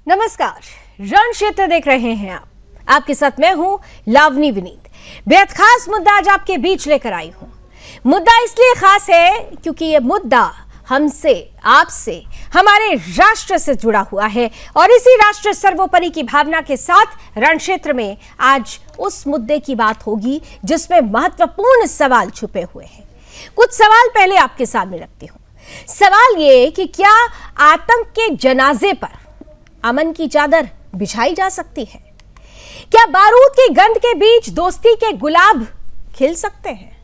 नमस्कार, रण क्षेत्र देख रहे हैं आप। आपके साथ मैं हूं लावनी विनीत। बेहद खास मुद्दा आज आपके बीच लेकर आई हूं। मुद्दा इसलिए खास है क्योंकि यह मुद्दा हमसे, आपसे, हमारे राष्ट्र से जुड़ा हुआ है और इसी राष्ट्र सर्वोपरि की भावना के साथ रण क्षेत्र में आज उस मुद्दे की बात होगी जिसमें महत्वपूर्ण सवाल छुपे हुए हैं। कुछ सवाल पहले आपके सामने रखती हूं। सवाल ये कि क्या आतंक के जनाजे पर अमन की चादर बिछाई जा सकती है? क्या बारूद की गंध के बीच दोस्ती के गुलाब खिल सकते हैं?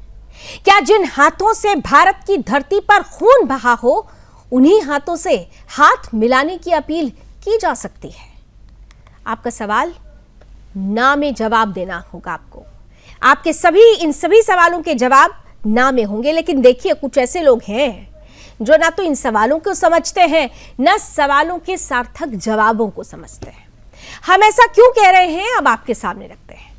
क्या जिन हाथों से भारत की धरती पर खून बहा हो उन्हीं हाथों से हाथ मिलाने की अपील की जा सकती है? आपका सवाल ना में जवाब देना होगा आपको। आपके इन सभी सवालों के जवाब ना में होंगे। लेकिन देखिए, कुछ ऐसे लोग हैं जो ना तो इन सवालों को समझते हैं, ना सवालों के सार्थक जवाबों को समझते हैं। हम ऐसा क्यों कह रहे हैं, अब आपके सामने रखते हैं।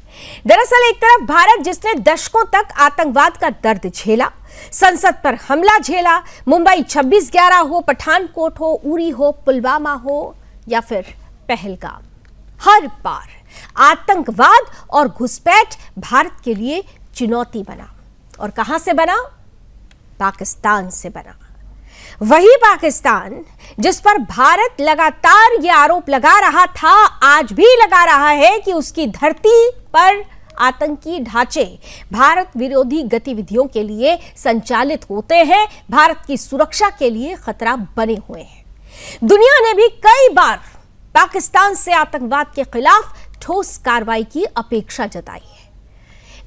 दरअसल एक तरफ भारत जिसने दशकों तक आतंकवाद का दर्द झेला, संसद पर हमला झेला, मुंबई 26/11 हो, पठानकोट हो, उरी हो, पुलवामा हो या फिर पहलगाम, हर बार आतंकवाद और घुसपैठ भारत के लिए चुनौती बना। और कहां से बना? पाकिस्तान से बना। वही पाकिस्तान जिस पर भारत लगातार यह आरोप लगा रहा था, आज भी लगा रहा है कि उसकी धरती पर आतंकी ढांचे भारत विरोधी गतिविधियों के लिए संचालित होते हैं, भारत की सुरक्षा के लिए खतरा बने हुए हैं। दुनिया ने भी कई बार पाकिस्तान से आतंकवाद के खिलाफ ठोस कार्रवाई की अपेक्षा जताई है।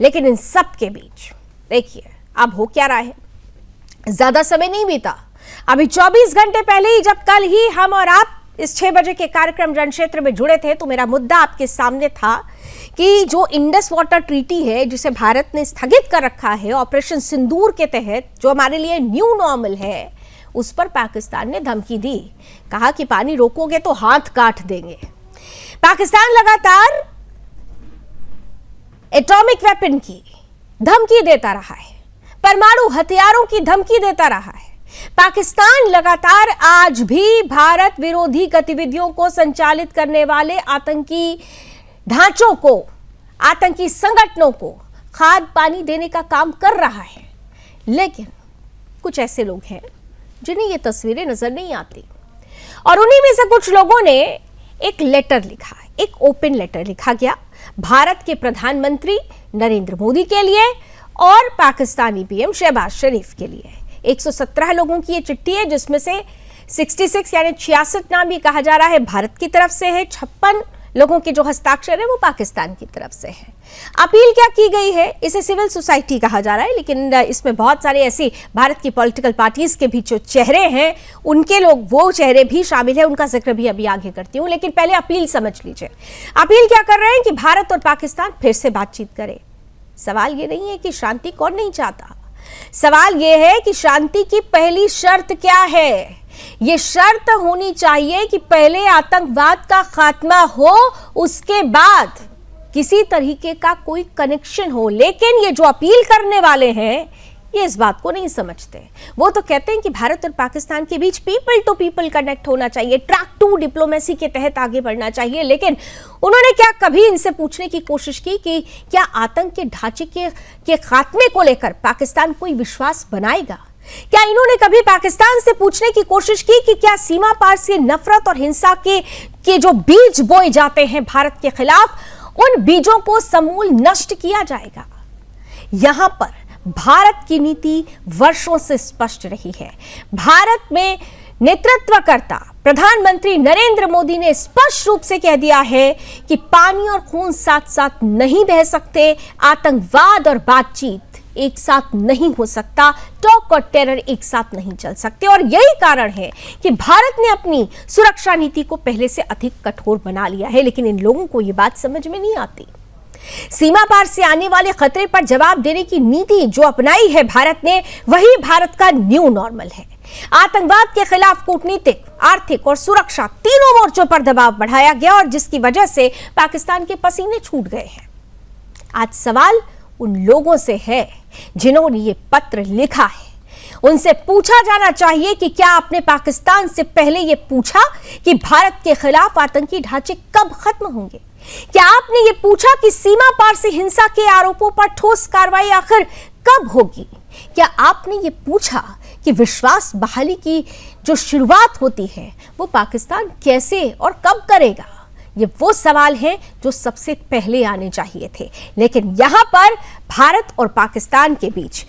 लेकिन इन सब के बीच देखिए अब हो क्या रहा है। ज्यादा समय नहीं बीता, अभी 24 घंटे पहले ही, जब कल ही हम और आप इस 6 बजे के कार्यक्रम रण क्षेत्र में जुड़े थे, तो मेरा मुद्दा आपके सामने था कि जो इंडस वाटर ट्रीटी है जिसे भारत ने स्थगित कर रखा है ऑपरेशन सिंदूर के तहत, जो हमारे लिए न्यू नॉर्मल है, उस पर पाकिस्तान ने धमकी दी। कहा कि पानी रोकोगे तो हाथ काट देंगे। पाकिस्तान लगातार एटॉमिक वेपन की धमकी देता रहा है, परमाणु हथियारों की धमकी देता रहा है। पाकिस्तान लगातार आज भी भारत विरोधी गतिविधियों को संचालित करने वाले आतंकी ढांचों को, आतंकी संगठनों को खाद पानी देने का काम कर रहा है। लेकिन कुछ ऐसे लोग हैं जिन्हें ये तस्वीरें नजर नहीं आती और उन्हीं में से कुछ लोगों ने एक लेटर लिखा, एक ओपन लेटर लिखा गया भारत के प्रधानमंत्री नरेंद्र मोदी के लिए और पाकिस्तानी पीएम शहबाज शरीफ के लिए। 117 लोगों की ये चिट्ठी है जिसमें से 66 यानी 66 नाम ये कहा जा रहा है भारत की तरफ से है, 56 लोगों के जो हस्ताक्षर है वो पाकिस्तान की तरफ से है। अपील क्या की गई है? इसे सिविल सोसाइटी कहा जा रहा है, लेकिन इसमें बहुत सारे ऐसी भारत की पॉलिटिकल पार्टीज के भी जो चेहरे हैं, उनके लोग, वो चेहरे भी शामिल है, उनका जिक्र भी अभी आगे करती हूँ। लेकिन पहले अपील समझ लीजिए। अपील क्या कर रहे हैं कि भारत और पाकिस्तान फिर से बातचीत करें। सवाल ये नहीं है कि शांति कौन नहीं चाहता, सवाल यह है कि शांति की पहली शर्त क्या है। यह शर्त होनी चाहिए कि पहले आतंकवाद का खात्मा हो, उसके बाद किसी तरीके का कोई कनेक्शन हो। लेकिन ये जो अपील करने वाले हैं ये इस बात को नहीं समझते। वो तो कहते हैं कि भारत और पाकिस्तान के बीच पीपल टू पीपल कनेक्ट होना चाहिए, ट्रैक टू डिप्लोमेसी के तहत आगे बढ़ना चाहिए। लेकिन उन्होंने क्या कभी इनसे पूछने की कोशिश की कि क्या आतंक के ढांचे के खात्मे को लेकर पाकिस्तान कोई विश्वास बनाएगा? क्या इन्होंने कभी पाकिस्तान से पूछने की कोशिश की कि क्या सीमा पार से नफरत और हिंसा के जो बीज बोए जाते हैं भारत के खिलाफ, उन बीजों को समूल नष्ट किया जाएगा? यहां पर भारत की नीति वर्षों से स्पष्ट रही है। भारत में नेतृत्वकर्ता प्रधानमंत्री नरेंद्र मोदी ने स्पष्ट रूप से कह दिया है कि पानी और खून साथ साथ नहीं बह सकते, आतंकवाद और बातचीत एक साथ नहीं हो सकता, टॉक और टेरर एक साथ नहीं चल सकते। और यही कारण है कि भारत ने अपनी सुरक्षा नीति को पहले से अधिक कठोर बना लिया है। लेकिन इन लोगों को यह बात समझ में नहीं आती। सीमा पार से आने वाले खतरे पर जवाब देने की नीति जो अपनाई है भारत ने, वही भारत का न्यू नॉर्मल है। आतंकवाद के खिलाफ कूटनीतिक, आर्थिक और सुरक्षा तीनों मोर्चों पर दबाव बढ़ाया गया और जिसकी वजह से पाकिस्तान के पसीने छूट गए हैं। आज सवाल उन लोगों से है जिन्होंने ये पत्र लिखा है, उनसे पूछा जाना चाहिए कि क्या आपने पाकिस्तान से पहले यह पूछा कि भारत के खिलाफ आतंकी ढांचे कब खत्म होंगे? क्या आपने ये पूछा कि सीमा पार से हिंसा के आरोपों पर ठोस कार्रवाई आखिर कब होगी? क्या आपने ये पूछा कि विश्वास बहाली की जो शुरुआत होती है वो पाकिस्तान कैसे और कब करेगा? ये वो सवाल हैं जो सबसे पहले आने चाहिए थे, लेकिन यहां पर भारत और पाकिस्तान के बीच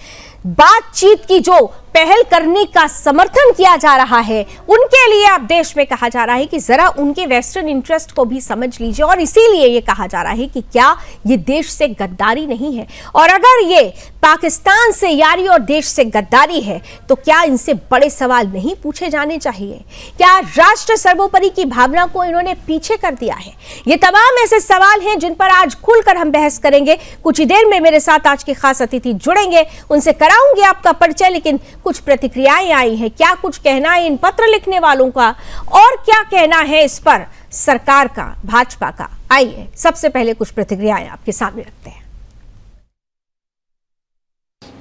बातचीत की जो पहल करने का समर्थन किया जा रहा है, उनके लिए अब देश में कहा जा रहा है कि जरा उनके वेस्टर्न इंटरेस्ट को भी समझ लीजिए, और इसीलिए ये कहा जा रहा है कि क्या ये देश से गद्दारी नहीं है? और अगर ये पाकिस्तान से यारी और देश से गद्दारी है तो क्या इनसे बड़े सवाल नहीं पूछे जाने चाहिए? क्या राष्ट्र सर्वोपरि की भावना को इन्होंने पीछे कर दिया है? ये तमाम ऐसे सवाल हैं जिन पर आज खुलकर हम बहस करेंगे। कुछ ही देर में मेरे साथ आज के खास अतिथि जुड़ेंगे, उनसे कराऊंगी आपका परिचय, लेकिन कुछ प्रतिक्रियाएं आई हैं। क्या कुछ कहना है इन पत्र लिखने वालों का और क्या कहना है इस पर सरकार का, भाजपा का? आइए सबसे पहले कुछ प्रतिक्रियाएं आपके सामने रखते हैं।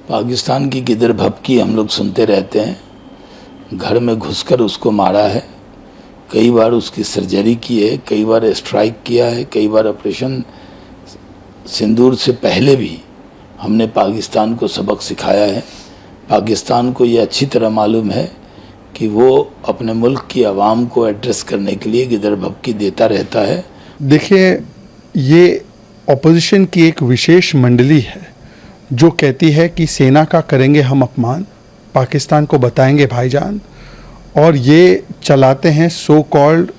पाकिस्तान की गिदर भपकी हम लोग सुनते रहते हैं। घर में घुसकर उसको मारा है, कई बार उसकी सर्जरी की है, कई बार स्ट्राइक किया है, कई बार ऑपरेशन सिंदूर से पहले भी हमने पाकिस्तान को सबक सिखाया है। पाकिस्तान को ये अच्छी तरह मालूम है कि वो अपने मुल्क की आवाम को एड्रेस करने के लिए गिदर भपकी देता रहता है। देखिए, ये ऑपोजिशन की एक विशेष मंडली है जो कहती है कि सेना का करेंगे हम अपमान, पाकिस्तान को बताएंगे भाईजान, और ये चलाते हैं सो कॉल्ड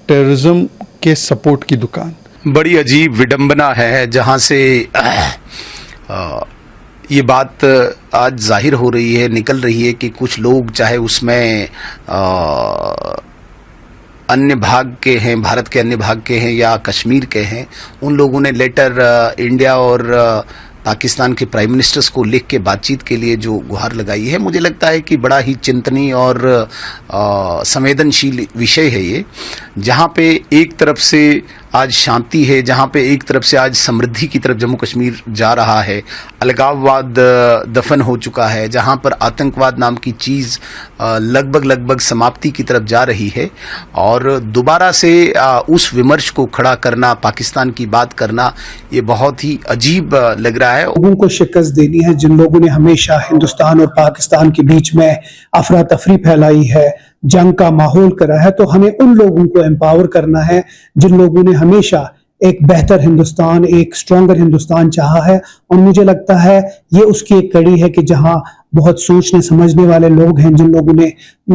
टेररिज्म के सपोर्ट की दुकान। बड़ी अजीब विडंबना है जहां से ये बात आज जाहिर हो रही है, निकल रही है कि कुछ लोग चाहे उसमें अन्य भाग के हैं, भारत के अन्य भाग के हैं या कश्मीर के हैं, उन लोगों ने लेटर इंडिया और पाकिस्तान के प्राइम मिनिस्टर्स को लिख के बातचीत के लिए जो गुहार लगाई है, मुझे लगता है कि बड़ा ही चिंतनीय और संवेदनशील विषय है ये, जहाँ पे एक तरफ से आज शांति है, जहाँ पे एक तरफ से आज समृद्धि की तरफ जम्मू कश्मीर जा रहा है, अलगाववाद दफन हो चुका है, जहाँ पर आतंकवाद नाम की चीज़ लगभग समाप्ति की तरफ जा रही है, और दोबारा से उस विमर्श को खड़ा करना, पाकिस्तान की बात करना, ये बहुत ही अजीब लग रहा है। लोगों को शिकस्त देनी है जिन लोगों ने हमेशा हिंदुस्तान और पाकिस्तान के बीच में अफरा तफरी फैलाई है, जंग का माहौल करा है, तो हमें उन लोगों को एम्पावर करना है जिन लोगों ने हमेशा एक बेहतर हिंदुस्तान, एक स्ट्रॉन्गर हिंदुस्तान चाहा है। और मुझे लगता है ये उसकी एक कड़ी है कि जहां बहुत सोचने समझने वाले लोग हैं, जिन लोगों ने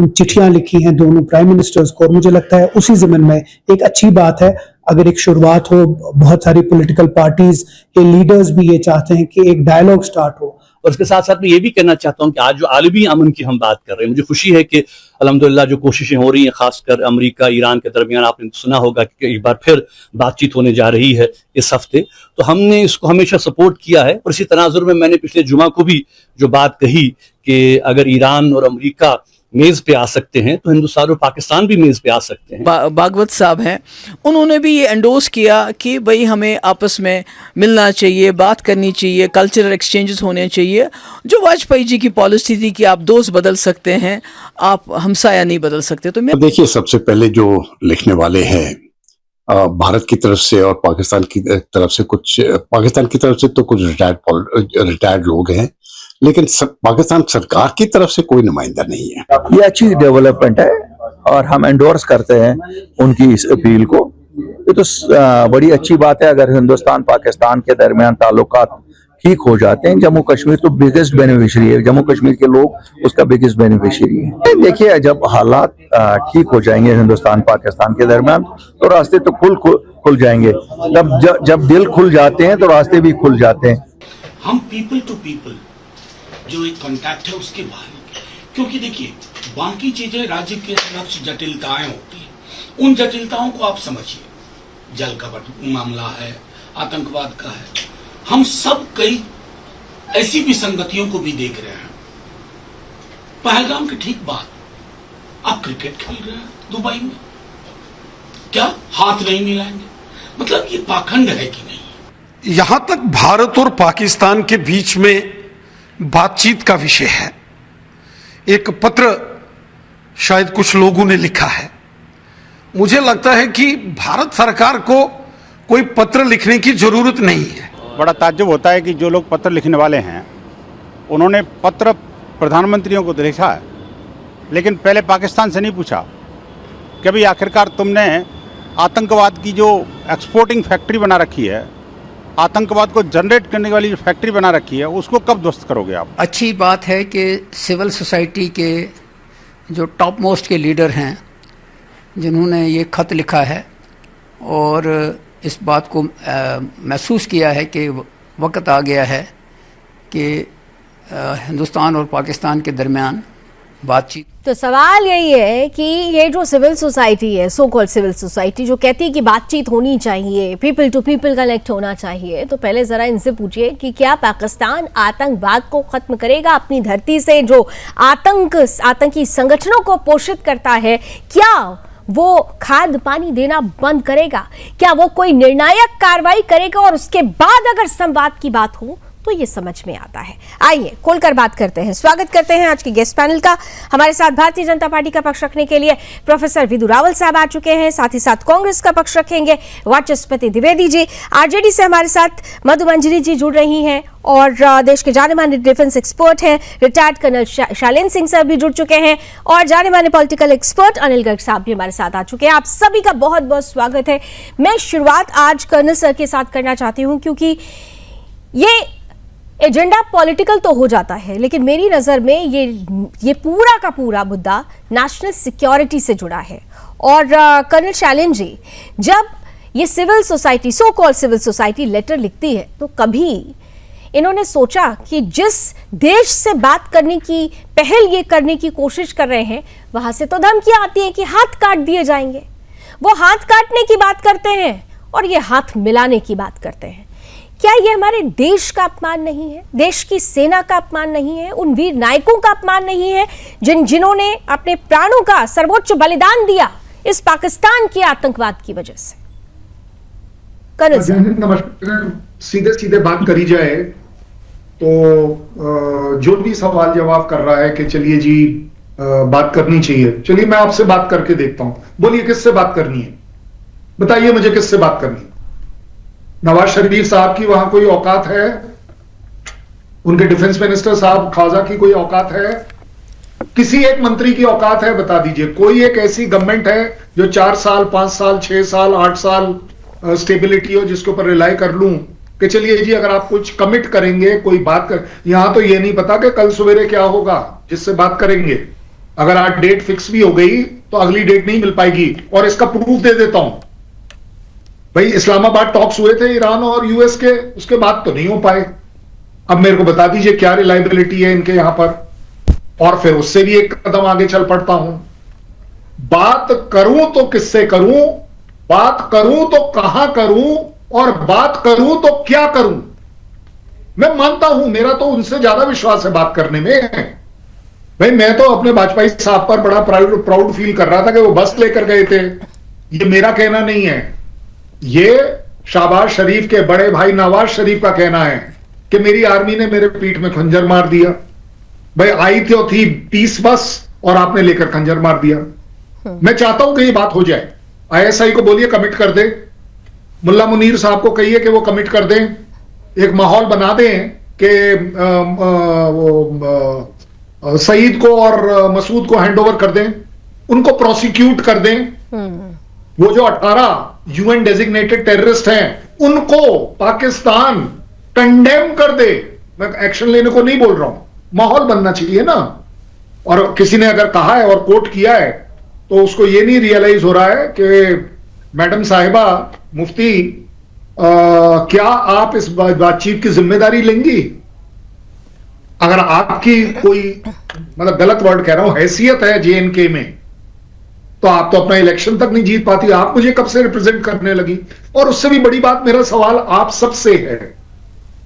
चिट्ठियां लिखी हैं दोनों प्राइम मिनिस्टर्स को, और मुझे लगता है उसी ज़मीन में एक अच्छी बात है अगर एक शुरुआत हो। बहुत सारी पॉलिटिकल पार्टीज के लीडर्स भी ये चाहते हैं कि एक डायलॉग स्टार्ट हो। और इसके साथ साथ मैं ये भी कहना चाहता हूं कि आज जो आलमी अमन की हम बात कर रहे हैं, मुझे खुशी है कि अल्हम्दुलिल्लाह जो कोशिशें हो रही हैं, खासकर अमेरिका ईरान के दरमियान, आपने सुना होगा कि एक बार फिर बातचीत होने जा रही है इस हफ्ते, तो हमने इसको हमेशा सपोर्ट किया है। और इसी तनाजुर में मैंने पिछले जुमा को भी जो बात कही कि अगर ईरान और अमेरिका मेज पे आ सकते हैं तो हिंदुस्तान और पाकिस्तान भी मेज पे आ सकते हैं। भागवत साहब हैं, उन्होंने भी ये एंडोर्स किया कि भाई हमें आपस में मिलना चाहिए, बात करनी चाहिए, कल्चरल एक्सचेंजेस होने चाहिए। जो वाजपेयी जी की पॉलिसी थी कि आप दोस्त बदल सकते हैं, आप हमसाया नहीं बदल सकते। तो मैं देखिए, सबसे पहले जो लिखने वाले हैं भारत की तरफ से और पाकिस्तान की तरफ से, पाकिस्तान की तरफ से तो कुछ रिटायर्ड लोग हैं, लेकिन पाकिस्तान सरकार की तरफ से कोई नुमाइंदा नहीं है। ये अच्छी डेवलपमेंट है और हम एंडोर्स करते हैं उनकी इस अपील को। ये तो बड़ी अच्छी बात है अगर हिंदुस्तान पाकिस्तान के दरमियान ताल्लुकात ठीक हो जाते हैं। जम्मू कश्मीर तो बिगेस्ट बेनिफिशियरी है, जम्मू कश्मीर के लोग उसका बिगेस्ट बेनिफिशियरी है। देखिए, जब हालात ठीक हो जाएंगे हिंदुस्तान पाकिस्तान के दरमियान तो रास्ते तो खुल जाएंगे। जब दिल खुल जाते हैं तो रास्ते भी खुल जाते हैं। हम पीपल टू पीपल जो एक कांटेक्ट है उसके बाहर, क्योंकि देखिए बाकी चीजें राज्य के लक्ष्य जटिलताएं होती हैं, उन जटिलताओं को आप समझिए। जल का मामला है, आतंकवाद का है, हम सब कई ऐसी विसंगतियों को भी देख रहे हैं। पहलगाम की ठीक बात, आप क्रिकेट खेल रहे हैं दुबई में, क्या हाथ नहीं मिलाएंगे? मतलब ये पाखंड है कि नहीं? यहां तक भारत और पाकिस्तान के बीच में बातचीत का विषय है, एक पत्र शायद कुछ लोगों ने लिखा है। मुझे लगता है कि भारत सरकार को कोई पत्र लिखने की जरूरत नहीं है। बड़ा ताज्जुब होता है कि जो लोग पत्र लिखने वाले हैं उन्होंने पत्र प्रधानमंत्रियों को लिखा है, लेकिन पहले पाकिस्तान से नहीं पूछा कि भाई आखिरकार तुमने आतंकवाद की जो एक्सपोर्टिंग फैक्ट्री बना रखी है, आतंकवाद को जनरेट करने वाली जो फैक्ट्री बना रखी है, उसको कब ध्वस्त करोगे आप? अच्छी बात है कि सिविल सोसाइटी के जो टॉप मोस्ट के लीडर हैं जिन्होंने ये ख़त लिखा है और इस बात को महसूस किया है कि वक्त आ गया है कि हिंदुस्तान और पाकिस्तान के दरमियान बातचीत। तो सवाल यही है कि ये जो सिविल सोसाइटी है, सो कॉल्ड सिविल सोसाइटी, जो कहती है कि बातचीत होनी चाहिए, पीपल टू पीपल कनेक्ट होना चाहिए, तो पहले जरा इनसे पूछिए कि क्या पाकिस्तान आतंकवाद को खत्म करेगा अपनी धरती से? जो आतंकी संगठनों को पोषित करता है, क्या वो खाद पानी देना बंद करेगा? क्या वो कोई निर्णायक कार्रवाई करेगा? और उसके बाद अगर संवाद की बात हो तो ये समझ में आता है। आइए खोलकर बात करते हैं। स्वागत करते हैं आज के गेस्ट पैनल का। हमारे साथ भारतीय जनता पार्टी का पक्ष रखने के लिए प्रोफेसर विदु रावल साहब आ चुके हैं, साथ ही साथ कांग्रेस का पक्ष रखेंगे वाचस्पति द्विवेदी जी, आरजेडी से हमारे साथ मधु मंजरी जी जुड़ रही हैं और देश के जाने माने डिफेंस एक्सपर्ट हैं रिटायर्ड कर्नल शालीन सिंह सर भी जुड़ चुके हैं और जाने माने पॉलिटिकल एक्सपर्ट अनिल गर्ग साहब भी हमारे साथ आ चुके हैं। आप सभी का बहुत बहुत स्वागत है। मैं शुरुआत आज कर्नल सर के साथ करना चाहती हूँ क्योंकि ये एजेंडा पॉलिटिकल तो हो जाता है, लेकिन मेरी नज़र में ये पूरा का पूरा मुद्दा नेशनल सिक्योरिटी से जुड़ा है। और कर्नल शालीन जी, जब ये civil society, so called civil society letter लिखती है, तो कभी इन्होंने सोचा कि जिस देश से बात करने की पहल ये करने की कोशिश कर रहे हैं, वहां से तो धमकियां आती हैं कि हाथ काट दिए जाएंगे। वो हाथ काटने की बात करते हैं और ये हाथ मिलाने की बात करते हैं। क्या ये हमारे देश का अपमान नहीं है? देश की सेना का अपमान नहीं है? उन वीर नायकों का अपमान नहीं है जिन्होंने अपने प्राणों का सर्वोच्च बलिदान दिया इस पाकिस्तान के आतंकवाद की वजह से? कर्नल साहब नमस्कार। सीधे सीधे बात करी जाए तो जो भी सवाल जवाब कर रहा है कि चलिए जी बात करनी चाहिए, चलिए मैं आपसे बात करके देखता हूं। बोलिए किससे बात करनी है? बताइए मुझे किससे बात करनी है? नवाज शरीफ साहब की वहां कोई औकात है? उनके डिफेंस मिनिस्टर साहब खाजा की कोई औकात है? किसी एक मंत्री की औकात है? बता दीजिए। कोई एक ऐसी गवर्नमेंट है जो 4 साल 5 साल 6 साल 8 साल स्टेबिलिटी हो जिसके ऊपर रिलाई कर लूं कि चलिए जी अगर आप कुछ कमिट करेंगे, कोई बात कर। यहां तो ये नहीं पता कि कल सवेरे क्या होगा जिससे बात करेंगे। अगर आज डेट फिक्स भी हो गई तो अगली डेट नहीं मिल पाएगी। और इसका प्रूफ दे देता हूं भाई, इस्लामाबाद टॉक्स हुए थे ईरान और यूएस के, उसके बाद तो नहीं हो पाए। अब मेरे को बता दीजिए क्या रिलायबिलिटी है इनके यहां पर, और फिर उससे भी एक कदम आगे चल पड़ता हूं। बात करूं तो किससे करूं, बात करूं तो कहां करूं, और बात करूं तो क्या करूं? मैं मानता हूं, मेरा तो उनसे ज्यादा विश्वास है बात करने में। भाई मैं तो अपने वाजपेयी साहब पर बड़ा प्राउड फील कर रहा था कि वो बस लेकर गए थे। ये मेरा कहना नहीं है, ये शहबाज शरीफ के बड़े भाई नवाज शरीफ का कहना है कि मेरी आर्मी ने मेरे पीठ में खंजर मार दिया। भाई आई थी 30 बस और आपने लेकर खंजर मार दिया। मैं चाहता हूं कि ये बात हो जाए। आईएसआई को बोलिए कमिट कर दे, मुल्ला मुनीर साहब को कहिए कि वो कमिट कर दें, एक माहौल बना दें कि सईद को और मसूद को हैंडओवर कर दें, उनको प्रोसिक्यूट कर दें। वो जो 18 यूएन डेजिग्नेटेड टेररिस्ट हैं उनको पाकिस्तान कंडेम कर दे। मैं एक्शन लेने को नहीं बोल रहा हूं, माहौल बनना चाहिए ना। और किसी ने अगर कहा है और कोट किया है तो उसको ये नहीं रियलाइज हो रहा है कि मैडम साहिबा मुफ्ती क्या आप इस बातचीत की जिम्मेदारी लेंगी? अगर आपकी कोई मतलब गलत वर्ड कह रहा हूं हैसियत है जेएनके में, तो आप तो अपना इलेक्शन तक नहीं जीत पाती, आप मुझे कब से रिप्रेजेंट करने लगी? और उससे भी बड़ी बात, मेरा सवाल आप सबसे है,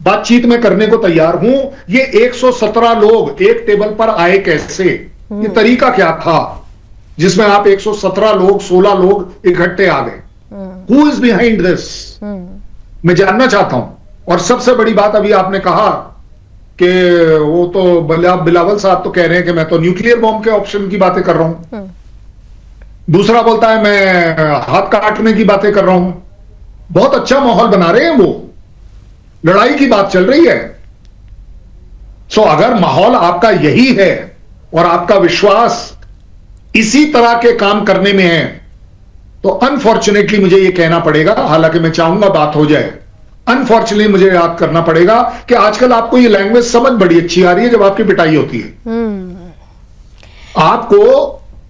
बातचीत में करने को तैयार हूं। ये 117 लोग एक टेबल पर आए कैसे? ये तरीका क्या था जिसमें आप 117 लोग 16 लोग इकट्ठे आ गए? Who is behind this? मैं जानना चाहता हूं। और सबसे बड़ी बात, अभी आपने कहा कि वो तो बिलावल साहब तो कह रहे हैं कि मैं तो न्यूक्लियर बॉम्ब के ऑप्शन की बातें कर रहा हूं। दूसरा बोलता है मैं हाथ काटने की बातें कर रहा हूं। बहुत अच्छा माहौल बना रहे हैं वो, लड़ाई की बात चल रही है। सो अगर माहौल आपका यही है और आपका विश्वास इसी तरह के काम करने में है, तो अनफॉर्चुनेटली मुझे यह कहना पड़ेगा, हालांकि मैं चाहूंगा बात हो जाए, अनफॉर्चुनेटली मुझे याद करना पड़ेगा कि आजकल आपको ये लैंग्वेज समझ बड़ी अच्छी आ रही है जब आपकी पिटाई होती है। आपको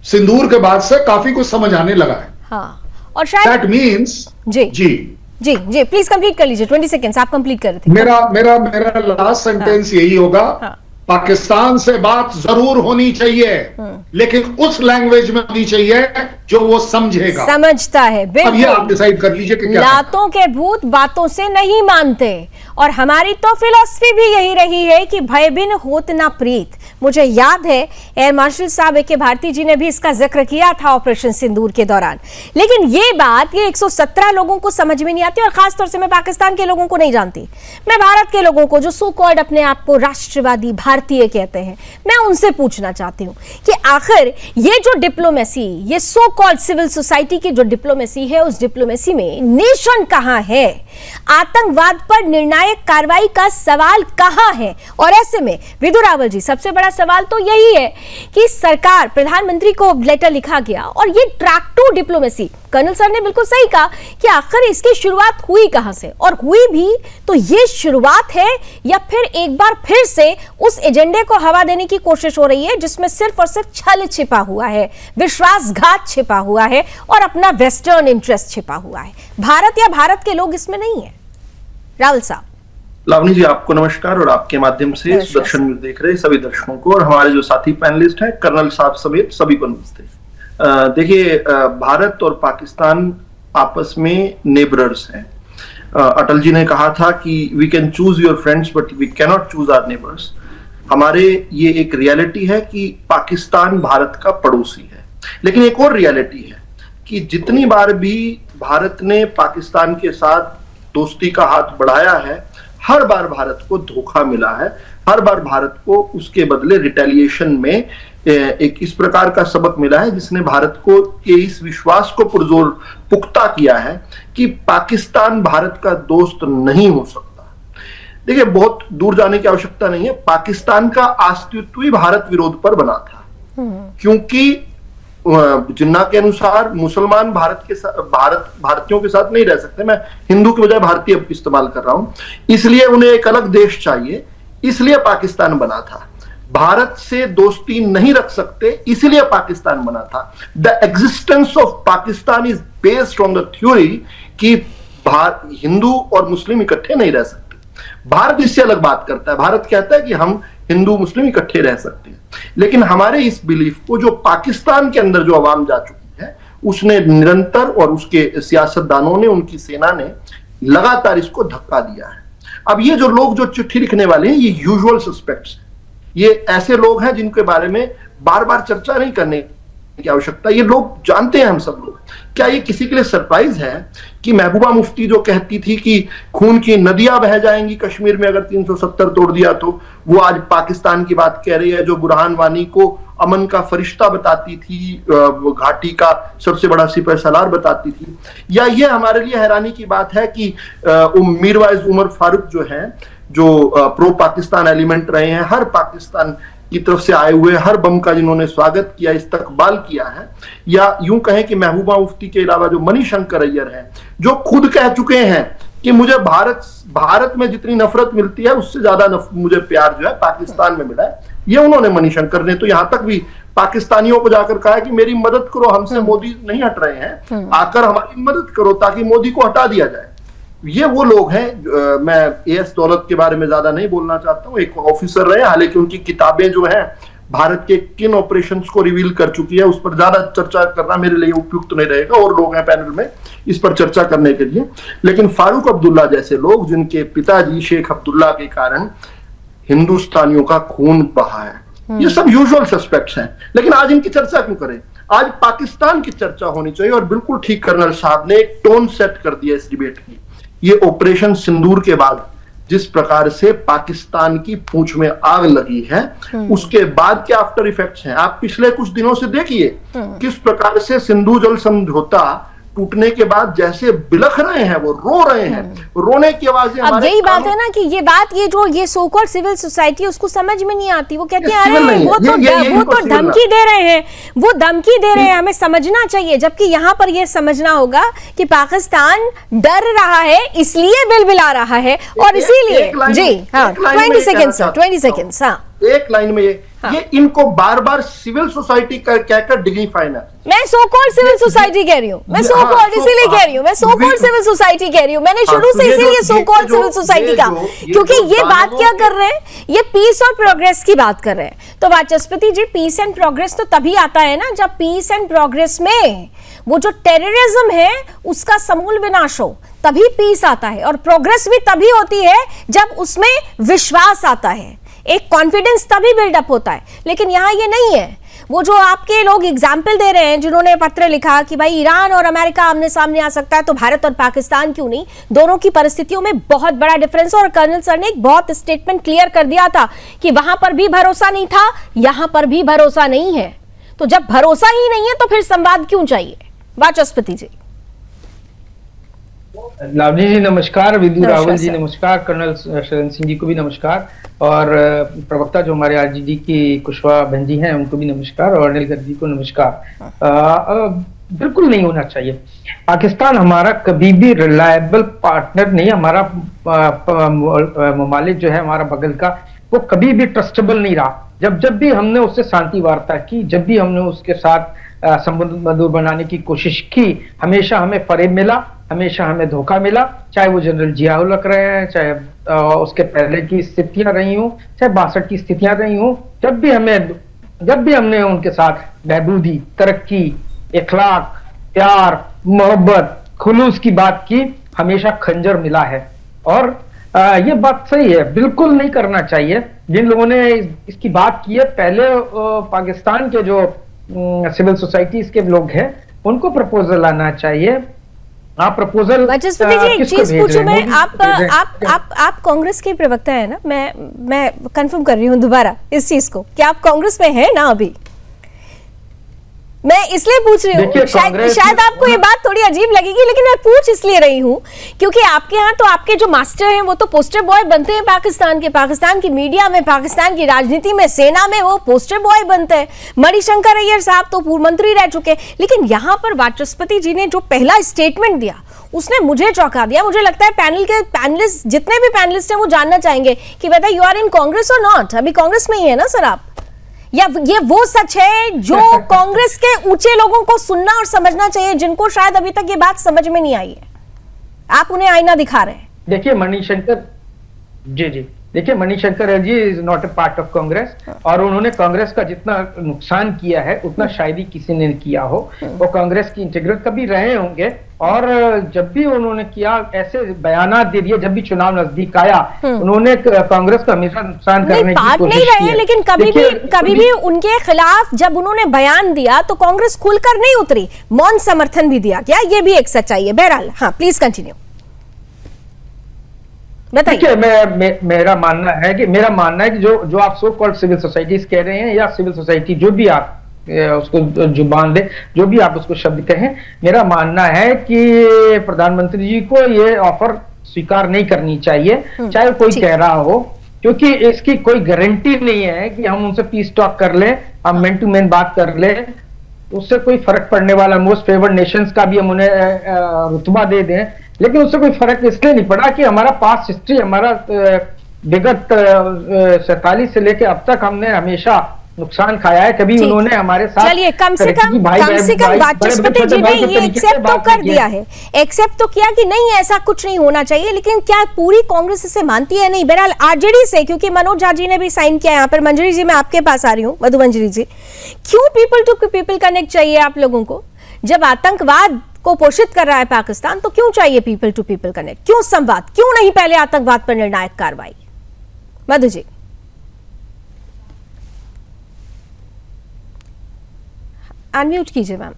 सिंदूर के बाद से काफी कुछ समझ आने लगा है। हाँ, और शायद दैट मीन्स जी प्लीज कंप्लीट कर लीजिए, 20 सेकेंड्स आप कंप्लीट कर रहे थे। मेरा लास्ट सेंटेंस यही होगा, पाकिस्तान से बात जरूर होनी चाहिए, लेकिन उस लैंग्वेज में होनी चाहिए जो वो समझेगा, समझता है। अब ये आप डिसाइड कर लीजिए कि क्या लातों के भूत बातों से नहीं मानते, और हमारी तो फिलॉसफी भी यही रही है कि भय बिन होत ना प्रीत। मुझे याद है एयर मार्शल साहब ए के भारती जी ने भी इसका जिक्र किया था ऑपरेशन सिंदूर के दौरान। लेकिन ये बात ये 117 लोगों को समझ में नहीं आती, और खासतौर से मैं पाकिस्तान के लोगों को नहीं जानती। मैं भारत के लोगों को जो सो कॉल्ड अपने आप को राष्ट्रवादी भारतीय कहते हैं, मैं उनसे पूछना चाहती हूँ कि आखिर ये जो डिप्लोमेसी, ये सो कॉल्ड सिविल सोसाइटी की जो डिप्लोमेसी है, उस डिप्लोमेसी में नेशन कहाँ है? आतंकवाद पर निर्णायक कार्रवाई का सवाल कहाँ है? और ऐसे में विधु रावल जी, सबसे बड़ा सवाल तो यही है कि सरकार, प्रधानमंत्री को लेटर लिखा गया और ये track two diplomacy, colonel sir ने बिल्कुल सही कहा कि आखिर इसकी शुरुआत हुई कहां से, और हुई भी तो ये शुरुआत है या फिर एक बार फिर से उस एजेंडे को हवा देने की कोशिश हो रही है जिसमें सिर्फ और सिर्फ छल छिपा हुआ है, विश्वासघात छिपा हुआ है और अपना वेस्टर्न इंटरेस्ट छिपा हुआ है। भारत या भारत के लोग इसमें नहीं है। रावल साहब। लावनी जी, आपको नमस्कार, और आपके माध्यम से सुदर्शन न्यूज देख रहे सभी दर्शकों को और हमारे जो साथी पैनलिस्ट हैं, कर्नल साहब समेत सभी को नमस्ते। देखिए, भारत और पाकिस्तान आपस में नेबरर्स हैं। अटल जी ने कहा था कि we can choose your friends but we can not choose our neighbours. हमारे ये एक रियलिटी है कि पाकिस्तान भारत का पड़ोसी है, लेकिन एक और रियलिटी है कि जितनी बार भी भारत ने पाकिस्तान के साथ दोस्ती का हाथ बढ़ाया है, हर बार भारत को धोखा मिला है। हर बार भारत को उसके बदले रिटेलिएशन में एक इस प्रकार का सबक मिला है जिसने भारत को इस विश्वास को पुरजोर पुख्ता किया है कि पाकिस्तान भारत का दोस्त नहीं हो सकता। देखिए, बहुत दूर जाने की आवश्यकता नहीं है। पाकिस्तान का अस्तित्व ही भारत विरोध पर बना था, क्योंकि जिन्ना के अनुसार मुसलमान भारतीयों के साथ नहीं रह सकते। मैं हिंदू के बजाय भारतीय इस्तेमाल कर रहा हूं, इसलिए उन्हें एक अलग देश चाहिए, इसलिए पाकिस्तान बना था। भारत से दोस्ती नहीं रख सकते, इसलिए पाकिस्तान बना था। The existence of Pakistan is based on the theory कि हिंदू और मुस्लिम इकट्ठे नहीं रह सकते। भारत इससे अलग बात करता है। भारत कहता है कि हम हिंदू मुस्लिम इकट्ठे रह सकते हैं, लेकिन हमारे इस बिलीफ को जो पाकिस्तान के अंदर जो अवाम जा चुकी है, उसने निरंतर, और उसके सियासतदानों ने, उनकी सेना ने लगातार इसको धक्का दिया है। अब ये जो लोग जो चिट्ठी लिखने वाले हैं, ये यूजुअल सस्पेक्ट्स हैं। ये ऐसे लोग हैं जिनके बारे में बार बार चर्चा नहीं करने की आवश्यकता, ये लोग जानते हैं हम सब लोग। क्या ये किसी के लिए सरप्राइज है कि महबूबा मुफ्ती जो कहती थी कि खून की नदियां बह जाएंगी कश्मीर में अगर 370 तोड़ दिया, तो वो आज पाकिस्तान की बात कह रही है। जो बुरहान वानी को अमन का फरिश्ता बताती थी, घाटी का सबसे बड़ा सिपह सलार बताती थी। या ये हमारे लिए हैरानी की बात है कि मीरवाइज उमर फारूक जो है, जो प्रो पाकिस्तान एलिमेंट रहे हैं, हर पाकिस्तान की तरफ से आए हुए हर बम का जिन्होंने स्वागत किया, इस्तकबाल किया है, या यूं कहें कि महबूबा मुफ्ती के अलावा जो मणिशंकर अय्यर हैं, जो खुद कह चुके हैं कि मुझे भारत में जितनी नफरत मिलती है उससे ज्यादा मुझे प्यार जो है पाकिस्तान में मिला है। ये उन्होंने, मणिशंकर ने तो यहां तक भी पाकिस्तानियों को जाकर कहा है कि मेरी मदद करो, हमसे मोदी नहीं हट रहे हैं, आकर हमारी मदद करो ताकि मोदी को हटा दिया जाए। ये वो लोग हैं। मैं एएस दौलत के बारे में ज्यादा नहीं बोलना चाहता हूँ, एक ऑफिसर रहे, हालांकि उनकी किताबें जो हैं भारत के किन ऑपरेशंस को रिवील कर चुकी है, उस पर ज्यादा चर्चा करना मेरे लिए उपयुक्त नहीं रहेगा, और लोग हैं पैनल में इस पर चर्चा करने के लिए। लेकिन फारूक अब्दुल्ला जैसे लोग, जिनके पिताजी शेख अब्दुल्ला के कारण हिंदुस्तानियों का खून बहा है, ये सब यूजुअल सस्पेक्ट्स हैं। लेकिन आज इनकी चर्चा क्यों करें? आज पाकिस्तान की चर्चा होनी चाहिए। और बिल्कुल ठीक कर्नल साहब ने एक टोन सेट कर दिया इस डिबेट की। ये ऑपरेशन सिंदूर के बाद जिस प्रकार से पाकिस्तान की पूंछ में आग लगी है, उसके बाद के आफ्टर इफेक्ट्स हैं। आप पिछले कुछ दिनों से देखिए किस प्रकार से सिंधु जल समझौता टूटने के बाद जैसे बिलख रहे हैं, वो रो रहे हैं, रोने की आवाजें। अब यही बात है ना कि ये सो कॉल्ड सिविल सोसाइटी उसको समझ में नहीं आती। वो कहते हैं अरे वो तो धमकी दे रहे हैं, वो धमकी दे रहे हैं, हमें समझना चाहिए। जबकि यहाँ पर ये समझना होगा कि पाकिस्तान डर रहा है, इसलिए बिलबिला रहा है, और इसीलिए जी हाँ 20 सेकेंड्स हाँ एक लाइन में ये इनको बार बार सिविल सोसाइटी कहकर डिग्निफाई ना। मैं सो कॉल्ड सिविल सोसाइटी कह रही हूँ, मैं सो कॉल्ड इसीलिए कह रही हूँ, मैं सो कॉल्ड सिविल सोसाइटी कह रही हूँ। मैंने शुरू से इसीलिए सो कॉल्ड सिविल सोसाइटी का, क्योंकि ये बात क्या कर रहे हैं, ये पीस और प्रोग्रेस की बात कर रहे हैं। तो वाचस्पति जी, पीस एंड प्रोग्रेस तो तभी आता है ना जब पीस एंड प्रोग्रेस में वो जो टेररिज्म है उसका समूल विनाश हो, तभी पीस आता है। और प्रोग्रेस भी तभी होती है जब उसमें विश्वास आता है, एक कॉन्फिडेंस तभी बिल्डअप होता है। लेकिन यहां ये नहीं है। वो जो आपके लोग एग्जाम्पल दे रहे हैं, जिन्होंने पत्र लिखा कि भाई ईरान और अमेरिका आमने सामने आ सकता है, तो भारत और पाकिस्तान क्यों नहीं? दोनों की परिस्थितियों में बहुत बड़ा डिफरेंस है। और कर्नल सर ने एक बहुत स्टेटमेंट क्लियर कर दिया था कि वहां पर भी भरोसा नहीं था, यहां पर भी भरोसा नहीं है। तो जब भरोसा ही नहीं है तो फिर संवाद क्यों चाहिए? वाचस्पति जी। लावनी जी नमस्कार, विदु रावल जी नमस्कार, कर्नल शरण सिंह जी को भी नमस्कार, और प्रवक्ता जो हमारे आरजेडी की कुशवाहा बहन जी हैं उनको भी नमस्कार, और अनिल गर्ग जी को नमस्कार। बिल्कुल नहीं होना चाहिए। पाकिस्तान हमारा कभी भी रिलायबल पार्टनर नहीं, हमारा ममालिक जो है हमारा बगल का, वो कभी भी ट्रस्टेबल नहीं रहा। जब भी हमने उससे शांति वार्ता की, जब भी हमने उसके साथ संबंध मधुर बनाने की कोशिश की, हमेशा हमें फरेब मिला, हमेशा हमें धोखा मिला। चाहे वो जनरल जिया उल हक रहे हैं, चाहे उसके पहले की स्थितियां रही हूं, चाहे 62 की स्थितियां रही हूं, जब भी हमने उनके साथ बहबूदी, तरक्की, इखलाक, प्यार, मोहब्बत, खुलूस की बात की, हमेशा खंजर मिला है। और ये बात सही है, बिल्कुल नहीं करना चाहिए। जिन लोगों ने इसकी बात की है, पहले पाकिस्तान के जो सिविल सोसाइटीज के लोग हैं उनको प्रपोजल आना चाहिए। आप प्रपोजल वाचस्पति जी एक चीज पूछूं मैं, आप कांग्रेस के प्रवक्ता है ना, मैं कंफर्म कर रही हूं दोबारा इस चीज को कि आप कांग्रेस में हैं ना अभी? मैं इसलिए पूछ रही हूँ, शायद आपको ये बात थोड़ी अजीब लगेगी, लेकिन मैं पूछ इसलिए रही हूँ क्योंकि आपके यहाँ तो आपके जो मास्टर हैं वो तो पोस्टर बॉय बनते हैं पाकिस्तान की मीडिया में, पाकिस्तान की राजनीति में, सेना में वो पोस्टर बॉय बनते हैं। मणिशंकर अय्यर साहब तो पूर्व मंत्री रह चुके हैं। लेकिन यहाँ पर वाचस्पति जी ने जो पहला स्टेटमेंट दिया उसने मुझे चौंका दिया। मुझे लगता है पैनलिस्ट जितने भी पैनलिस्ट हैं वो जानना चाहेंगे कि whether you are in Congress और नॉट। अभी कांग्रेस में ही है ना सर आप? या ये वो सच है जो कांग्रेस के ऊंचे लोगों को सुनना और समझना चाहिए, जिनको शायद अभी तक ये बात समझ में नहीं आई है? आप उन्हें आईना दिखा रहे हैं। देखिए मणिशंकर जी देखिए Manishankar ji is not a part of Congress, और उन्होंने कांग्रेस का जितना नुकसान किया है उतना शायद ही किसी ने किया हो। वो कांग्रेस की इंटीग्रल कभी रहे होंगे, और जब भी उन्होंने किया ऐसे बयानात दे दिए, जब भी चुनाव नजदीक आया उन्होंने कांग्रेस का हमेशा नुकसान करने की कोशिश नहीं रहे, लेकिन कभी भी उनके खिलाफ जब उन्होंने बयान दिया तो कांग्रेस खुलकर नहीं उतरी, मौन समर्थन भी दिया गया। ये भी एक सच्चाई है। बहरहाल हाँ, प्लीज कंटिन्यू बताइए। मेरा मानना है कि जो आप सो कॉल्ड सिविल सोसाइटीज कह रहे हैं, या सिविल सोसाइटी जो भी आप उसको जुबान दे, जो भी आप उसको शब्द कहें, मेरा मानना है कि प्रधानमंत्री जी को ये ऑफर स्वीकार नहीं करनी चाहिए, चाहे कोई कह रहा हो, क्योंकि इसकी कोई गारंटी नहीं है कि हम उनसे पीस टॉक कर लें, हम मैन टू मैन बात कर लें, उससे कोई फर्क पड़ने वाला, मोस्ट फेवर्ड नेशंस का भी हम उन्हें रुतबा दे दें, लेकिन उससे कोई फर्क इसलिए नहीं पड़ा कि हमारा पास्ट हिस्ट्री, हमारा विगत 47 से लेकर अब तक हमने हमेशा नुकसान खाया है। कभी उन्होंने हमारे साथ, चलिए कम से कम वाचस्पति जी ने ये एक्सेप्ट तो कर दिया है, एक्सेप्ट तो किया कि नहीं ऐसा कुछ नहीं होना चाहिए, लेकिन क्या पूरी कांग्रेस इसे मानती है? नहीं। बहरहाल आरजेडी से, क्योंकि मनोज झा जी ने भी साइन किया, यहाँ पर मंजरी जी मैं आपके पास आ रही हूँ, मधु मंजरी जी, क्यों पीपल टू पीपल कनेक्ट चाहिए आप लोगों को? जब आतंकवाद को पोषित कर रहा है पाकिस्तान, तो क्यों चाहिए पीपल टू पीपल कनेक्ट? क्यों संवाद? क्यों नहीं पहले आतंकवाद पर निर्णायक कार्रवाई? मधु जी अनम्यूट कीजिए मैम।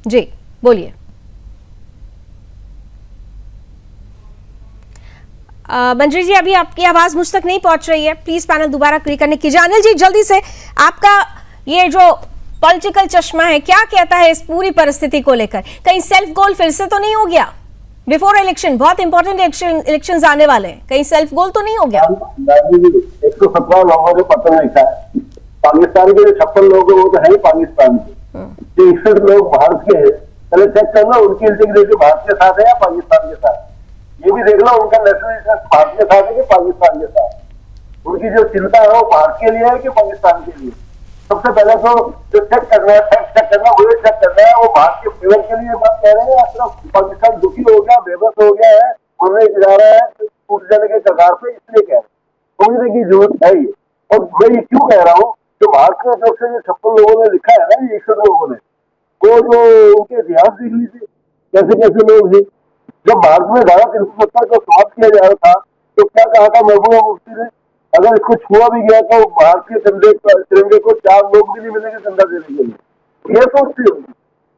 जी बोलिए। मंजरी जी, अभी आपकी आवाज मुझ तक नहीं पहुंच रही है, प्लीज पैनल दोबारा करने कीजिए। अनिल जी, जल्दी से आपका ये जो पॉलिटिकल चश्मा है क्या कहता है इस पूरी परिस्थिति को लेकर? कहीं सेल्फ गोल फिर से तो नहीं हो गया बिफोर इलेक्शन? बहुत इंपॉर्टेंट इलेक्शन आने वाले हैं, कहीं सेल्फ गोल तो नहीं हो गया? 117 लोगों ने पत्र लिखा है। पाकिस्तान के जो 56 लोग हैं वो तो है ही पाकिस्तान के, 61 लोग भारत के हैं। पहले चेक करना उनकी इंटीग्रिटी भारत के साथ है या पाकिस्तान के साथ। ये भी देख लो उनका नेशनल इंटरेस्ट भारत के साथ है कि पाकिस्तान के साथ। उनकी जो चिंता है वो भारत के लिए है कि पाकिस्तान के लिए। सबसे पहले तो जो चेक करना है, फैक्ट चेक करना, वो चेक करना है वो भारत के फेवर के लिए बात कह रहे हैं या सिर्फ पाकिस्तान दुखी हो गया, बेबस हो गया है, मरने जा रहा है, टूट जाने के कगार पे, इसलिए कह रहे हैं। समझने की जरूरत है ये। और मैं ये क्यों कह रहा हूँ, जो भारत की तरफ से जो 56 लोगों ने लिखा है ना, ये 61 लोगों ने, वो जो उनके इतिहास देख लीजिए कैसे कैसे लोग थे। जब भारत में धारा 370 को समाप्त किया जा रहा था तो क्या कहा था महबूबा मुफ्ती ने, अगर इसको छुआ भी गया तो भारतीय तिरंगे को 4 लोग भी नहीं मिलेंगे चंदा देने के लिए। ये सोचती होगी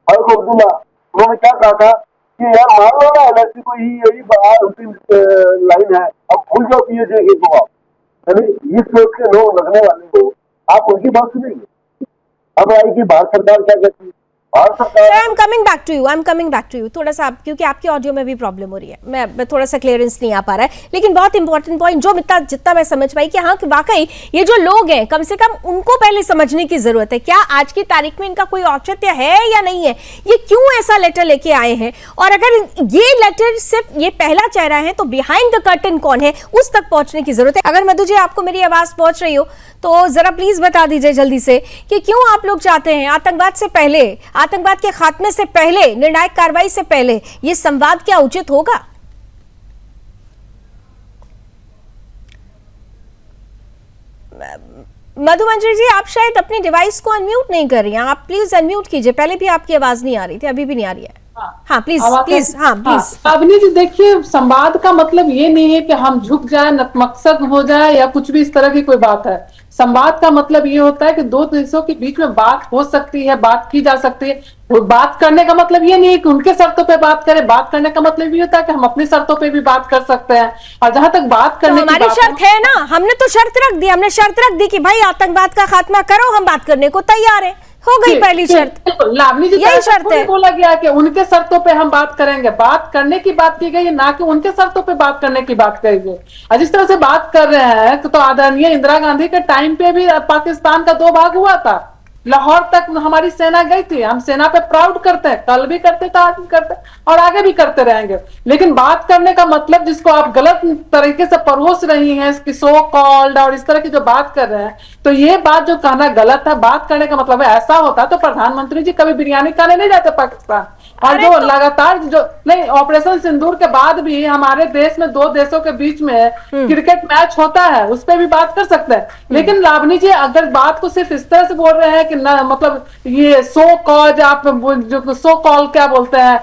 फारूक अब्दुल्ला, उन्होंने क्या कहा था कि यार मान लो ना एलआईसी को यही अंतिम लाइन है, अब भूल जाओ पीएचए को आप। यानी इस सोच के लोग लगने वाले को आप उनकी बात सुनेंगे। अब आएगी भारत सरकार क्या कहती है। I am coming back to you थोड़ा सा, क्योंकि आपकी ऑडियो में भी प्रॉब्लम हो रही है, मैं थोड़ा सा क्लियरेंस नहीं आ पा रहा है। लेकिन बहुत इंपॉर्टेंट पॉइंट जो जितना मैं समझ पाई कि हाँ कि वाकई ये जो लोग हैं कम से कम उनको पहले समझने की जरूरत है, क्या आज की तारीख में इनका कोई औचित्य है या नहीं है, ये क्यों ऐसा लेटर लेके आए हैं, और अगर ये लेटर सिर्फ ये पहला चेहरा है तो बिहाइंड द कर्टन कौन है उस तक पहुंचने की जरूरत है। अगर मधु जी आपको मेरी आवाज पहुंच रही हो तो जरा प्लीज बता दीजिए जल्दी से कि क्यों आप लोग चाहते हैं आतंकवाद से पहले, आतंकवाद के खात्मे से पहले, निर्णायक कार्रवाई से पहले ये संवाद क्या उचित होगा? मधु मंजरी जी, आप शायद अपनी डिवाइस को अनम्यूट नहीं कर रही हैं, आप प्लीज अनम्यूट कीजिए। पहले भी आपकी आवाज नहीं आ रही थी, अभी भी नहीं आ रही है। हाँ प्लीज प्लीज। हाँ प्लीज। अवनी जी देखिए, संवाद का मतलब ये नहीं है कि हम झुक जाए, नतमस्तक हो जाए या कुछ भी इस तरह की कोई बात है। संवाद का मतलब ये होता है कि दो देशों के बीच में बात हो सकती है, बात की जा सकती है। बात करने का मतलब ये नहीं है कि उनके शर्तों पे बात करें, बात करने का मतलब ये होता है कि हम अपनी शर्तों पे भी बात कर सकते हैं। और जहां तक बात करने तो हमारी शर्त है ना, हमने तो शर्त रख दी, हमने शर्त रख दी कि भाई आतंकवाद का खात्मा करो, हम बात करने को तैयार है, हो गई पहली शर्त। लावनी जी, यही शर्त है। बोला गया कि उनके शर्तों पे हम बात करेंगे, बात करने की बात की गई है, ना कि उनके शर्तों पे बात करने की बात करी गई। और जिस तरह से बात कर रहे हैं तो आदरणीय इंदिरा गांधी के टाइम पे भी पाकिस्तान का 2 भाग हुआ था, लाहौर तक हमारी सेना गई थी, हम सेना पे प्राउड करते हैं, कल भी करते थे, आज भी करते और आगे भी करते रहेंगे। लेकिन बात करने का मतलब जिसको आप गलत तरीके से परोस रही हैं, इसकी सो कॉल्ड और इस तरह की जो बात कर रहे हैं, तो ये बात जो कहना गलत है। बात करने का मतलब है ऐसा होता तो प्रधानमंत्री जी कभी बिरयानी खाने नहीं जाते पाकिस्तान। और जो लगातार जो नहीं, ऑपरेशन सिंदूर के बाद भी हमारे देश में 2 देशों के बीच में क्रिकेट मैच होता है, उस पर भी बात कर सकते हैं। लेकिन लावनी जी अगर बात को सिर्फ इस तरह से बोल रहे हैं कि ना, मतलब ये सो कॉज, आप जो सो कॉल क्या बोलते हैं,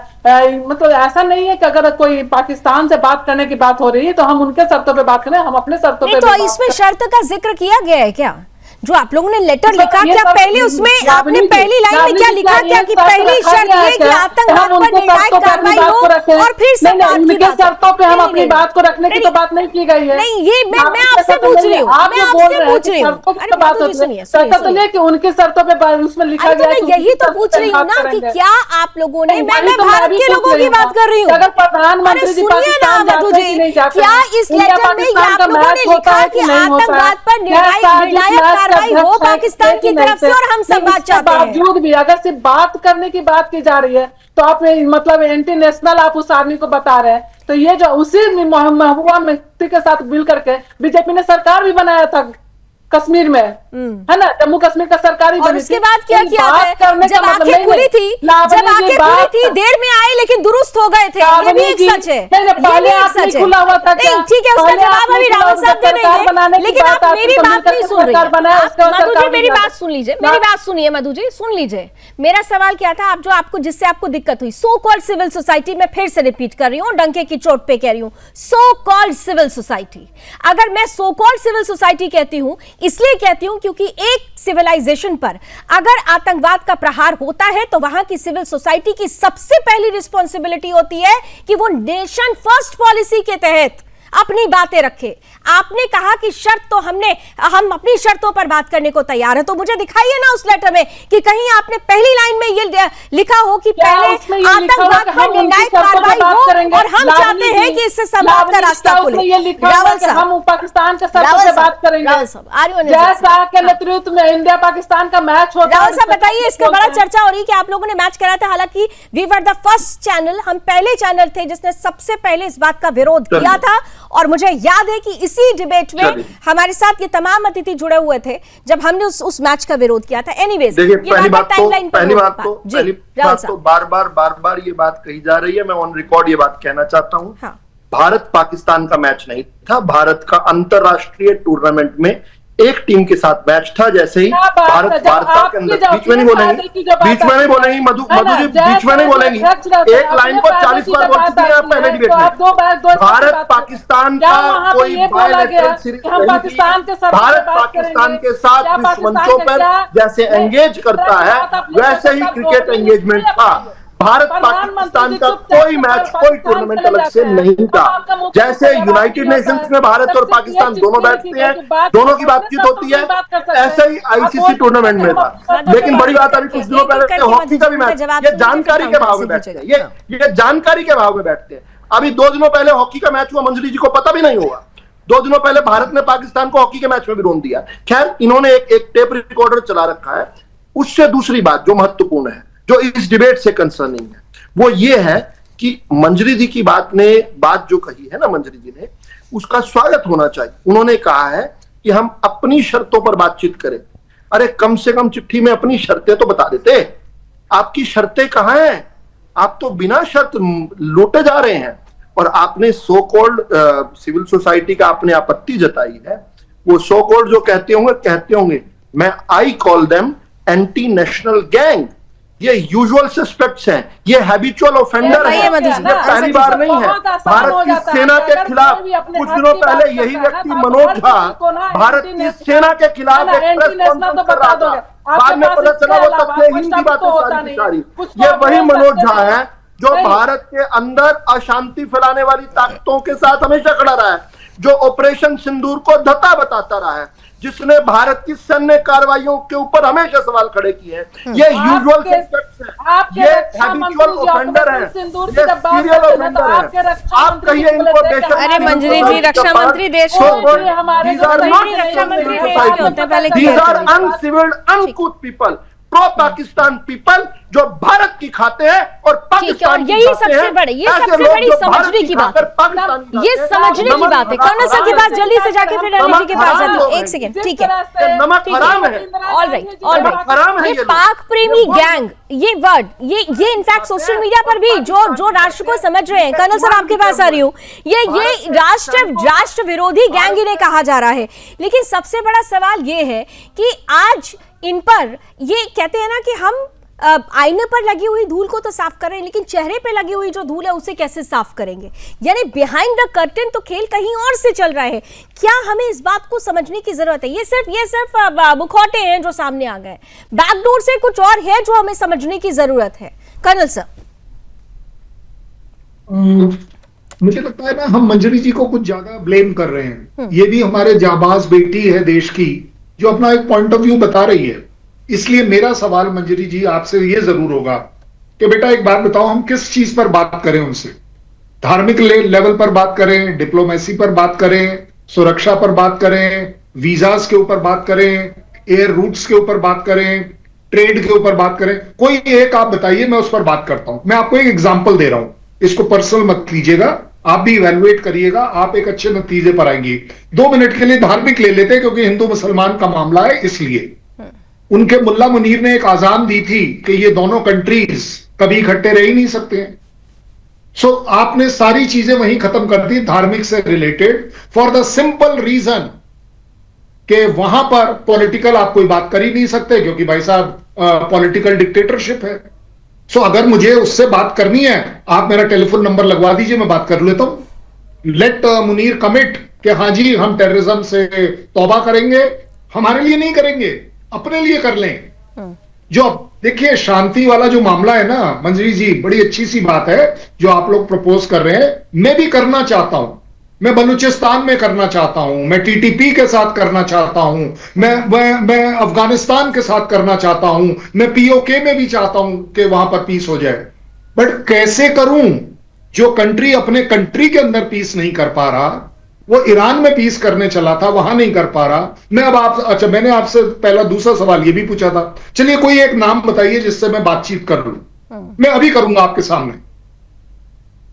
मतलब ऐसा नहीं है कि अगर कोई पाकिस्तान से बात करने की बात हो रही है तो हम उनके शर्तों पे बात करें, हम अपने शर्तों पे। तो इसमें शर्त का जिक्र किया गया है क्या? जो आप लोगों ने लेटर लिखा, क्या पहले उसमें आपने पहली लाइन में क्या लिखा, क्या कि पहली शर्त ये कि आतंकवाद पर निर्णायक कार्रवाई हो और फिर संवाद की बात? शर्तों पे हम अपनी बात को रखने की तो बात नहीं की गई है। नहीं, ये मैं आपसे पूछ रही हूँ, मैं आपसे पूछ रही हूँ। अरे बात सुनिए कि उनके शर्तों पे उसमें लिखा गया है, यही तो पूछ रही हूँ ना कि क्या आप लोगों ने, मैं भारत के लोगों की बात कर रही हूँ। अगर प्रधानमंत्री जी पाकिस्तान मधु जी, क्या इस लेटर में आप लोगों ने लिखा कि आतंकवाद पर निर्णायक कार्रवाई हो पाकिस्तान की तरफ से और हम संवाद चाहते हैं? बावजूद भी अगर सिर्फ बात करने की बात की जा रही है तो आप मतलब एंटी नेशनल आप उस आदमी को बता रहे हैं। तो ये जो उसी महबूबा मुफ्ती के साथ मिल करके बीजेपी ने सरकार भी बनाया था कश्मीर में, है ना, जम्मू कश्मीर का सरकारी। और उसके बाद क्या किया है? जब आंखें खुली थी, देर में आए लेकिन दुरुस्त हो गए थे, ये भी एक सच है। पहले सच है, खुला हुआ था। नहीं ठीक है, उसका जवाब अभी रावत साहब दे देंगे, लेकिन आप मेरी बात नहीं सुन रही हैं। मधु जी मेरी बात सुन लीजिए, मेरी बात सुनिए मधु जी, सुन लीजिए। मेरा सवाल क्या था, आप जो जिससे आपको दिक्कत हुई, सो कॉल्ड सिविल सोसाइटी, में फिर से रिपीट कर रही हूँ, डंके की चोट पे कह रही हूँ, सो कॉल्ड सिविल सोसाइटी। अगर मैं सो कॉल्ड सिविल सोसाइटी कहती हूँ, इसलिए कहती हूं क्योंकि एक सिविलाइजेशन पर अगर आतंकवाद का प्रहार होता है तो वहां की सिविल सोसाइटी की सबसे पहली रिस्पॉन्सिबिलिटी होती है कि वो नेशन फर्स्ट पॉलिसी के तहत अपनी बातें रखे। आपने कहा कि शर्त तो हम अपनी शर्तों पर बात करने को तैयार है, तो मुझे दिखाइए ना उस लेटर में कि कहीं आपने पहली लाइन में ये लिखा हो कि पहले आतंकवाद पर निर्णायक कार्रवाई हो और हम चाहते हैं कि इससे समाप्त का रास्ता खुले। रावल साहब, हम पाकिस्तान के शर्तों पे बात करेंगे। जय शाह के नेतृत्व में इंडिया पाकिस्तान का मैच होगा। रावल साहब बताइए, इसका बड़ा चर्चा हो रही है कि आप लोगों ने मैच कराया था, हालांकि we were the first channel, हम पहले चैनल थे जिसने सबसे पहले इस बात का विरोध किया था। और मुझे याद है कि इसी डिबेट में हमारे साथ ये तमाम अतिथि जुड़े हुए थे जब हमने उस मैच का विरोध किया था। एनीवेज, पहली बात तो बार बार ये बात कही जा रही है, मैं ऑन रिकॉर्ड ये बात कहना चाहता हूँ। भारत पाकिस्तान का मैच नहीं था, भारत का अंतरराष्ट्रीय टूर्नामेंट में एक टीम के साथ मैच था। जैसे ही भारत वार्ता के अंदर, बीच में नहीं बोलेंगी मधु जी, बीच में नहीं बोलेंगी। एक लाइन को 40 बार बोल चुकी हैं पहले डिबेट में। भारत पाकिस्तान का कोई बायलैटरल सीरीज नहीं, भारत पाकिस्तान के साथ विश्व मंचों पर जैसे एंगेज करता है वैसे ही क्रिकेट एंगेजमेंट था। भारत पाकिस्तान का कोई मैच, कोई टूर्नामेंट अलग से नहीं था। जैसे यूनाइटेड नेशंस में भारत और पाकिस्तान दोनों बैठते हैं, दोनों की बातचीत होती है, ऐसे ही आईसीसी टूर्नामेंट में था। लेकिन बड़ी बात, अभी कुछ दिनों पहले हॉकी का भी मैच, ये जानकारी के भाव में बैठते हैं, ये जानकारी के भाव में बैठते हैं। अभी 2 दिनों पहले हॉकी का मैच हुआ, मंजरी जी को पता भी नहीं होगा। 2 दिनों पहले भारत ने पाकिस्तान को हॉकी के मैच में भी रोन दिया। खैर, इन्होंने एक टेप रिकॉर्डर चला रखा है। उससे दूसरी बात जो महत्वपूर्ण है, जो इस डिबेट से कंसर्निंग है, वो ये है कि मंजरी जी की बात जो कही है ना मंजरी जी ने, उसका स्वागत होना चाहिए। उन्होंने कहा है कि हम अपनी शर्तों पर बातचीत करें। अरे कम से कम चिट्ठी में अपनी शर्तें तो बता देते। आपकी शर्तें कहां हैं? आप तो बिना शर्त लूटे जा रहे हैं। और आपने सो कॉल्ड सिविल सोसाइटी का आपने आपत्ति जताई है। वो सो कॉल्ड जो कहते होंगे, मैं I call them anti national gang. ये यूजुअल सस्पेक्ट्स हैं, ये हैबिचुअल ऑफेंडर हैं, ये पहली बार नहीं है। भारत की सेना के खिलाफ कुछ दिनों पहले यही व्यक्ति मनोज झा भारत की सेना के खिलाफ एक प्रेस कॉन्फ्रेंस कर रहा था। बाद में पता चला वो तथ्यहीन की बातें सारी। ये वही मनोज झा है जो भारत के अंदर अशांति फैलाने वाली ताकतों के साथ हमेशा खड़ा रहा है, जो ऑपरेशन सिंदूर को धता बताता रहा है, जिसने भारत की सैन्य कार्रवाइयों के ऊपर हमेशा सवाल खड़े किए हैं। ये यूजुअल सस्पेक्ट्स हैं, ये हैबिचुअल ऑफेंडर हैं, ये सीरियल ऑफेंडर हैं। आप कहिए इनको बेशक। अरे मंजरी जी, रक्षा मंत्री देश के होते हैं, these are uncivilized, uncouth people, pro Pakistan people जो भारत की खाते हैं और पाकिस्तान की यही सबसे बड़ी, ये सबसे बड़ी समझने की बात है। ये समझने की बात है। कर्नल सर के पास जल्दी से जाके फिर रणनीति के पास जाती हूँ। एक सेकंड, ठीक है, नमक हराम है। All right. ये पाक प्रेमी गैंग, ये वर्ड, ये इनफैक्ट सोशल मीडिया पर भी जो राष्ट्र को समझ रहे हैं, कर्नल सर आपके पास आ रही हूँ, ये राष्ट्र विरोधी गैंग इन्हें कहा जा रहा है। लेकिन सबसे बड़ा सवाल ये है कि आज इन पर ये कहते हैं ना कि हम आईने पर लगी हुई धूल को तो साफ कर रहे हैं, लेकिन चेहरे पे लगी हुई जो धूल है उसे कैसे साफ करेंगे? यानी बिहाइंड द कर्टेन तो खेल कहीं और से चल रहा है। क्या हमें इस बात को समझने की जरूरत है? ये सिर्फ मुखौटे हैं जो सामने आ गए, बैकडोर से कुछ और है जो हमें समझने की जरूरत है। कर्नल सर, मुझे लगता है ना हम मंजरी जी को कुछ ज्यादा ब्लेम कर रहे हैं। ये भी हमारे जाबाज बेटी है देश की जो अपना एक पॉइंट ऑफ व्यू बता रही है। इसलिए मेरा सवाल मंजरी जी आपसे ये जरूर होगा कि बेटा एक बात बताओ, हम किस चीज पर बात करें उनसे? धार्मिक लेवल पर बात करें, डिप्लोमेसी पर बात करें, सुरक्षा पर बात करें, वीजास के ऊपर बात करें, एयर रूट्स के ऊपर बात करें, ट्रेड के ऊपर बात करें? कोई एक आप बताइए, मैं उस पर बात करता हूं। मैं आपको एक एग्जाम्पल दे रहा हूं, इसको पर्सनल मत लीजिएगा, आप भी इवैल्यूएट करिएगा, आप एक अच्छे नतीजे पर आएंगे। 2 मिनट के लिए धार्मिक ले लेते हैं क्योंकि हिंदू मुसलमान का मामला है, इसलिए उनके मुल्ला मुनीर ने एक आजान दी थी कि ये दोनों कंट्रीज कभी इकट्ठे रह ही नहीं सकते हैं। सो आपने सारी चीजें वहीं खत्म कर दी धार्मिक से related, for the simple reason कि वहां पर पॉलिटिकल आप कोई बात कर ही नहीं सकते क्योंकि भाई साहब पॉलिटिकल डिक्टेटरशिप है। सो अगर मुझे उससे बात करनी है, आप मेरा टेलीफोन नंबर लगवा दीजिए, मैं बात कर लेता हूं। लेट मुनीर कमिट कि हाँ जी हम टेररिज्म से तौबा करेंगे, हमारे लिए नहीं करेंगे, अपने लिए कर लें। जो देखिए शांति वाला जो मामला है ना मंजरी जी, बड़ी अच्छी सी बात है जो आप लोग प्रपोज कर रहे हैं, मैं भी करना चाहता हूं। मैं बलूचिस्तान में करना चाहता हूं, मैं टीटीपी के साथ करना चाहता हूं, मैं अफगानिस्तान के साथ करना चाहता हूं, मैं पीओके में भी चाहता हूं कि वहां पर पीस हो जाए। बट कैसे करूं? जो कंट्री अपने कंट्री के अंदर पीस नहीं कर पा रहा, वो ईरान में पीस करने चला था, वहां नहीं कर पा रहा। मैं अब अच्छा, मैंने आपसे पहला दूसरा सवाल ये भी पूछा था, चलिए कोई एक नाम बताइए जिससे मैं बातचीत कर लूं। मैं अभी करूंगा आपके सामने।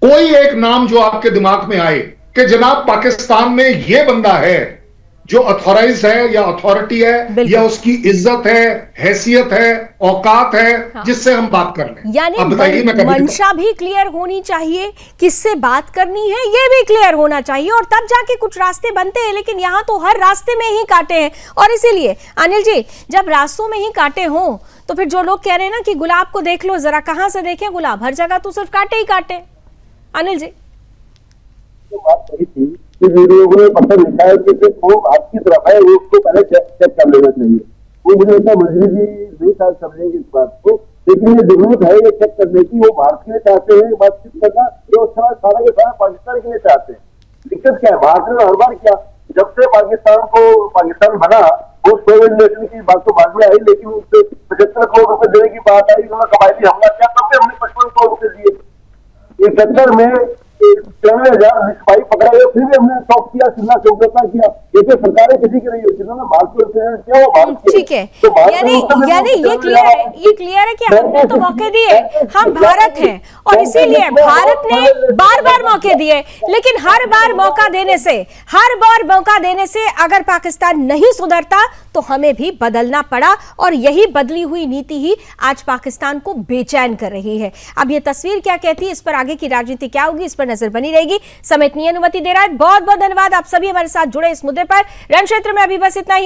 कोई एक नाम जो आपके दिमाग में आए कि जनाब पाकिस्तान में ये बंदा है जो अथॉराइज है या अथॉरिटी है या उसकी इज्जत है, हैसियत है, औकात है, जिससे हम बात कर लें। यानी अब बताइए, मैं कभी मंशा भी क्लियर होनी चाहिए, किससे बात करनी है ये भी क्लियर होना चाहिए, और तब जाके कुछ रास्ते बनते हैं। लेकिन यहाँ तो हर रास्ते में ही कांटे हैं। और इसीलिए अनिल जी, जब रास्तों में ही कांटे हों तो फिर जो लोग कह रहे हैं ना कि गुलाब को देख लो जरा, कहां से देखें गुलाब, हर जगह तो सिर्फ कांटे ही कांटे। अनिल जी, बात सही थी कि जो लोगों ने पत्थर लिखा है कि वो भारत की तरफ है, वो उसको पहले चेक कर लेना चाहिए। वो मुझे लगता है मंत्री जी नहीं शायद समझेंगे इस बात को, लेकिन ये जरूरत है ये चेक करने की। वो भारत के लिए चाहते हैं बातचीत करना, जो सारा के सारा पाकिस्तान के लिए चाहते हैं। दिक्कत क्या है, भारत ने हर बार किया, जब से पाकिस्तान बना वो सोवियत नेशन की बात तो बाद में आई, लेकिन उससे 75 करोड़ रुपए देने की बात आई, उन्होंने कबायली हमला किया, तब भी हमने 55 करोड़ रुपए दिए। 71 में 93,000 सिपाही पकड़ाए, फिर भी हमने टॉप किया, शिमला से उकरता किया। देखिए सरकारें किसी की नहीं होती ना, भारत को क्या वो भारत की। ठीक है, तो यानी ये क्लियर है कि हमने तो मौके दिए, हम भारत हैं और इसीलिए भारत ने बार बार मौके दिए। लेकिन हर बार मौका देने से अगर पाकिस्तान नहीं सुधरता तो हमें भी बदलना पड़ा, और यही बदली हुई नीति ही आज पाकिस्तान को बेचैन कर रही है। अब ये तस्वीर क्या कहती है, इस पर आगे की राजनीति क्या होगी, इस पर नजर बनी रहेगी। समय इतनी अनुमति दे रहा है, बहुत बहुत धन्यवाद आप सभी हमारे साथ जुड़े इस मुद्दे पर। रण क्षेत्र में अभी बस इतना ही।